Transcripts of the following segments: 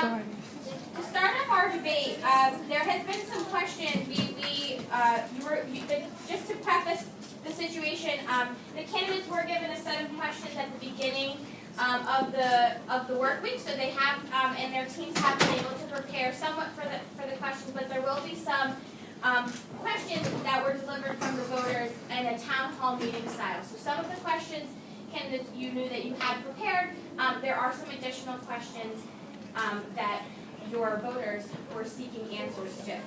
To start off our debate, there has been some question. Just to preface the situation, the candidates were given a set of questions at the beginning of the work week, so they have and their teams have been able to prepare somewhat for the questions, but there will be some questions that were delivered from the voters in a town hall meeting style. So some of the questions, candidates, you knew that you had prepared. There are some additional questions that your voters were seeking answers to.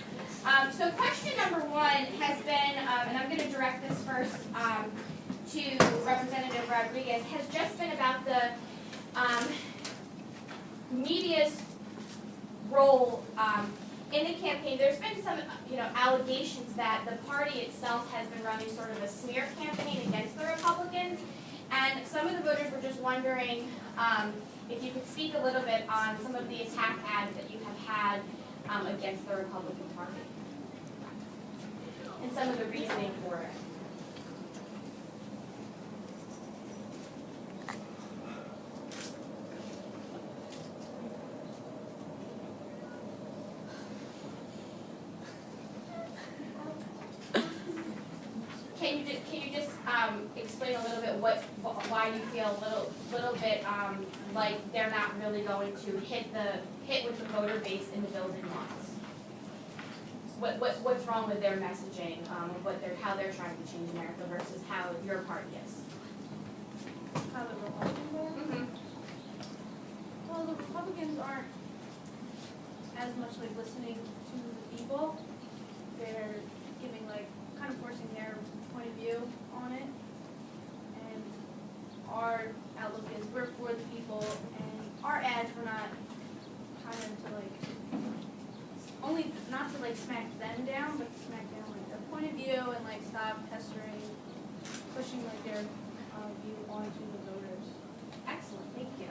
So question number one has been, and I'm going to direct this first to Representative Rodriguez, has just been about the media's role in the campaign. There's been some, allegations that the party itself has been running sort of a smear campaign against the Republicans, and some of the voters were just wondering if you could speak a little bit on some of the attack ads that you have had against the Republican Party and some of the reasoning for it. Can you just explain a little bit why you feel a little bit like they're not really going to hit with the voter base in the building lots? What's wrong with their messaging, how they're trying to change America versus how your party is? How the Republicans are? Mm-hmm. Well, the Republicans aren't as much like listening to the people. They're giving kind of forcing their point of view on it. And our outlook is we're for the people, and our ads were not kind of to only not to smack them down, but to smack down their point of view and stop pestering, pushing their view onto the voters. Excellent, thank you.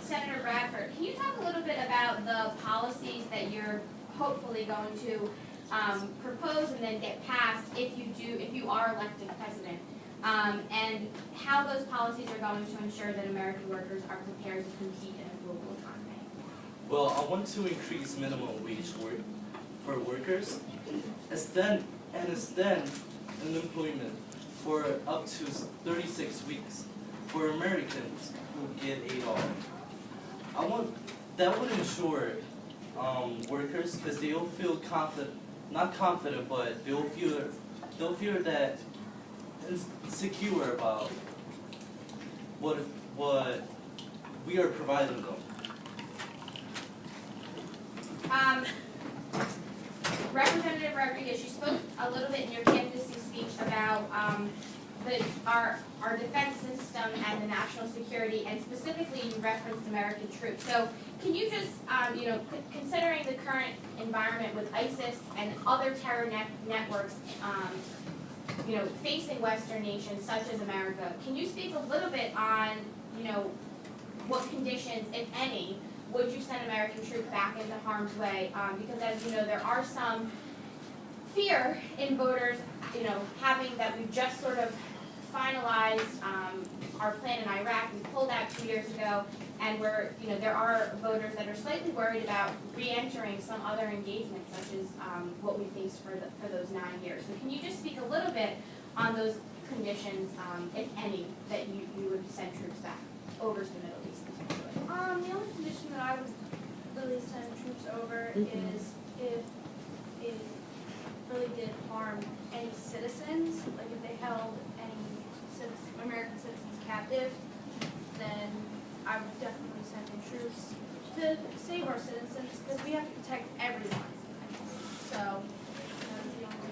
Senator Bradford, can you talk a little bit about the policies that you're hopefully going to propose and then get passed if you are elected president, and how those policies are going to ensure that American workers are prepared to compete in a global economy? Well, I want to increase minimum wage for workers, extend unemployment for up to 36 weeks for Americans who get $8. That would ensure workers, because they'll feel not confident, but they'll feel that insecure about what we are providing them. Representative Rodriguez, you spoke a little bit in your candidacy speech about our defense system and the national security, and specifically you referenced American troops. So can you just, considering the current environment with ISIS and other terror networks, facing Western nations such as America, can you speak a little bit on, what conditions, if any, would you send American troops back into harm's way? Because as you know, there are some fear in voters, having that we've just sort of finalized our plan in Iraq. We pulled out 2 years ago, and there are voters that are slightly worried about re-entering some other engagements, such as what we faced for those 9 years. So can you just speak a little bit on those conditions, if any, that you would send troops back over to the Middle East? The only condition that I would really send troops over is if it really did harm any citizens, if they held any American citizens captive, then I would definitely send in troops to save our citizens, because we have to protect everyone. So that's the only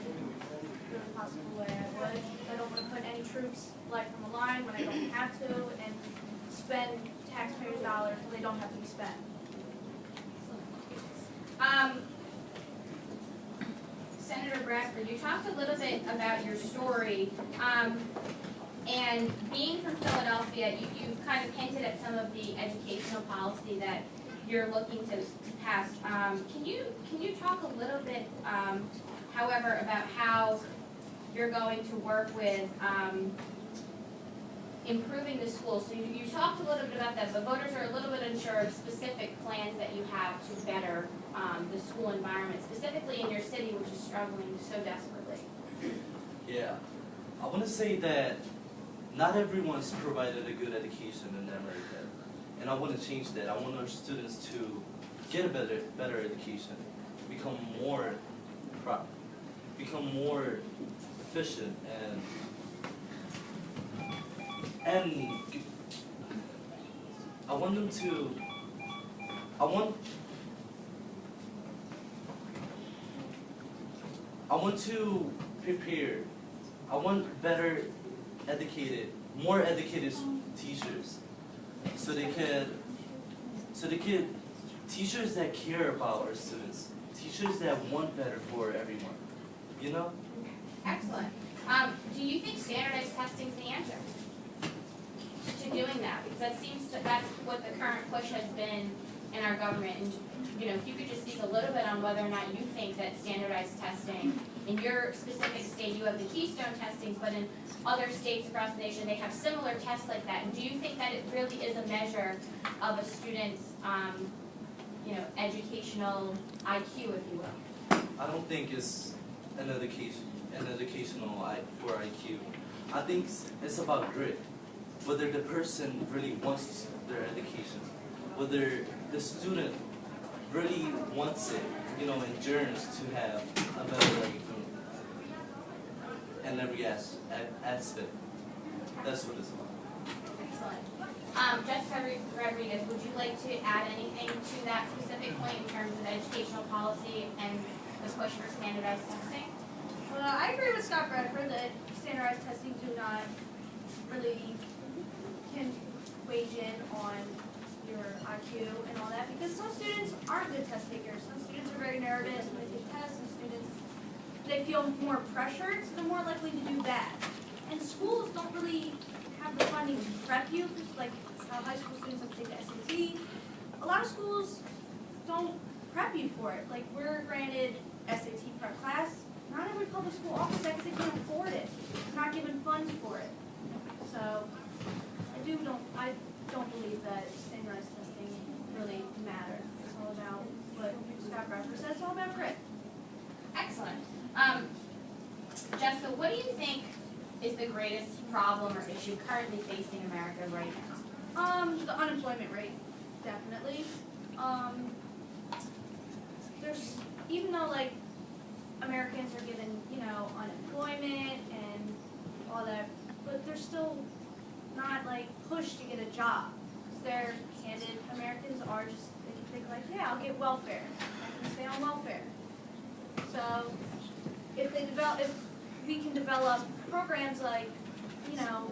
really possible way I would. I don't want to put any troops' life on the line when I don't have to, and spend taxpayers' dollars when they don't have to be spent. Senator Bradford, you talked a little bit about your story, and being from Philadelphia, you've kind of hinted at some of the educational policy that you're looking to pass. Can you talk a little bit, however, about how you're going to work with improving the school. So you talked a little bit about that, but voters are a little bit unsure of specific plans that you have to better the school environment, specifically in your city, which is struggling so desperately. Yeah, I want to say that not everyone's provided a good education in America, and I want to change that. I want our students to get a better education, become more efficient, and I want them to. I want to prepare. I want better educated, more educated teachers, so they could, teachers that care about our students, teachers that want better for everyone, you know? Excellent. Do you think standardized testing is the answer to doing that? Because that's what the current push has been in our government. And you know, if you could just speak a little bit on whether or not you think that standardized testing, in your specific state, you have the Keystone testings, but in other states across the nation, they have similar tests like that. And do you think that it really is a measure of a student's, educational IQ, if you will? I don't think it's an educational for IQ. I think it's about grit. Whether the person really wants their education, whether the student really wants it, and yearns to have a better life in every aspect. That's what it's about. Excellent. Jessica Rodriguez, would you like to add anything to that specific point in terms of educational policy and the push for standardized testing? Well, I agree with Scott Bradford that standardized testing do not really can wage in on your IQ and all that, because some students aren't good test takers. Some students are very nervous when they take tests. Some students, they feel more pressured, so they're more likely to do bad. And schools don't really have the funding to prep you, like how high school students have to take the SAT. A lot of schools don't prep you for it. Like, we're granted SAT prep class. Not every public school offers that because they can't afford it. They're not given funds for it. So I don't believe that standardized testing really matters. It's all about what Scott Bradford says. It's all about grit. Excellent. Jessica, what do you think is the greatest problem or issue currently facing America right now? The unemployment rate, definitely. There's, even though like Americans are given, unemployment and all that, but they're still not like pushed to get a job. Because they're candid, Americans are just, they can think like, yeah, I'll get welfare. I can stay on welfare. So if we can develop programs like,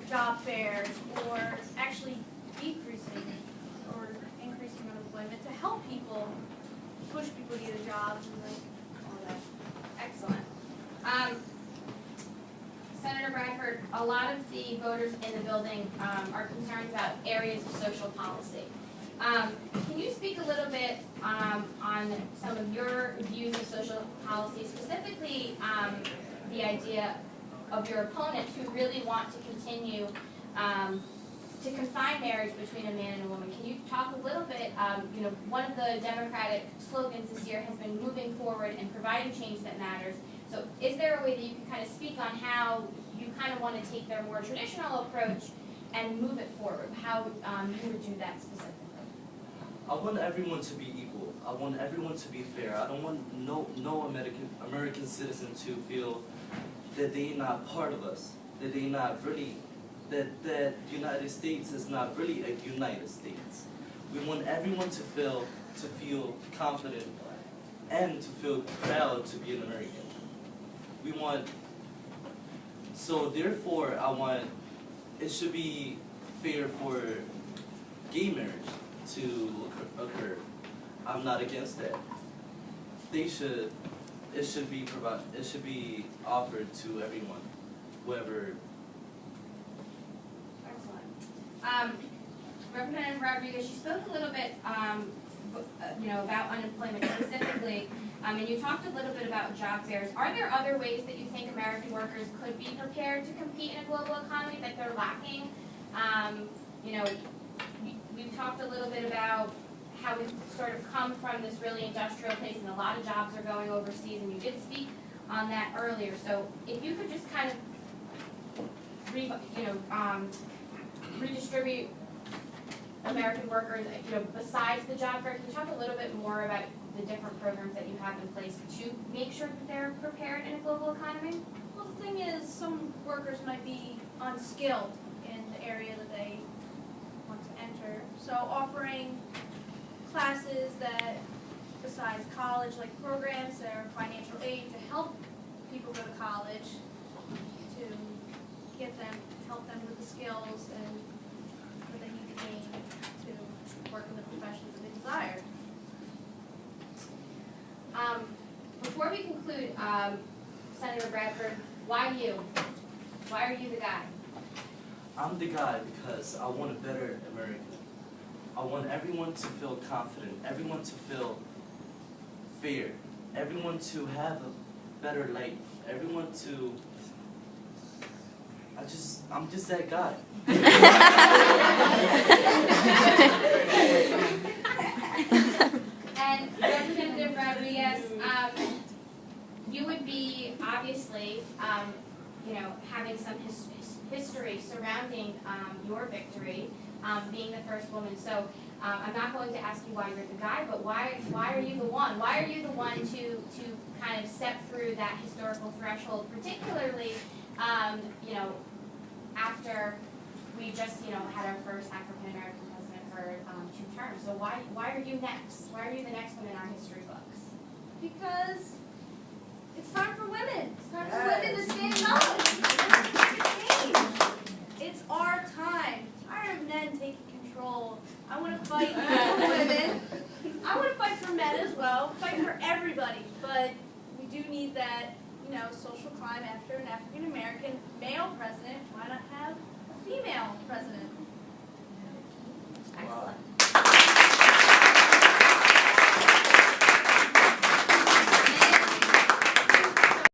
job fairs, or actually decreasing or increasing unemployment to help people, push people to get a job and like all that. Excellent. Senator Bradford, a lot of the voters in the building are concerned about areas of social policy. Can you speak a little bit on some of your views of social policy, specifically the idea of your opponents who really want to continue to confine marriage between a man and a woman? Can you talk a little bit, one of the Democratic slogans this year has been moving forward and providing change that matters. So is there a way that you can kind of speak on how you kind of want to take their more traditional approach and move it forward, how you would do that specifically? I want everyone to be equal. I want everyone to be fair. I don't want no American citizen to feel that they're not part of us, that they're not really, that the United States is not really a United States. We want everyone to feel confident and to feel proud to be an American. So therefore it should be fair for gay marriage to occur. I'm not against that. It should be offered to everyone, whoever. Excellent. Representative Rodriguez, you spoke a little bit, about unemployment specifically, and you talked a little bit about job fairs. Are there other ways that you think American workers could be prepared to compete in a global economy that they're lacking You know, we've talked a little bit about how we've sort of come from this really industrial place and a lot of jobs are going overseas, and you did speak on that earlier. So if you could just kind of redistribute American workers, besides the job fair, can you talk a little bit more about the different programs that you have in place to make sure that they're prepared in a global economy? Well, the thing is, some workers might be unskilled in the area that they want to enter. So offering classes that, besides college, like programs that are financial aid to help people go to college, to help them with the skills and that they need to gain to work in the professions that they desire. Before we conclude, Senator Bradford, why you? Why are you the guy? I'm the guy because I want a better America. I want everyone to feel confident, everyone to feel fair, everyone to have a better life, everyone to... I'm just that guy. And Representative Rodriguez, you would be obviously, having some history surrounding your victory, being the first woman. So I'm not going to ask you why you're the guy, but why are you the one? Why are you the one to kind of step through that historical threshold, particularly, after we just, had our first African American president for 2 terms. So why are you next? Why are you the next one in our history books? Because it's time for women. It's time for women to stand up. It's our time. I'm tired of men taking control. I want to fight for women. I want to fight for men as well. Fight for everybody. But we do need that, social climb after an African American male president. Why not have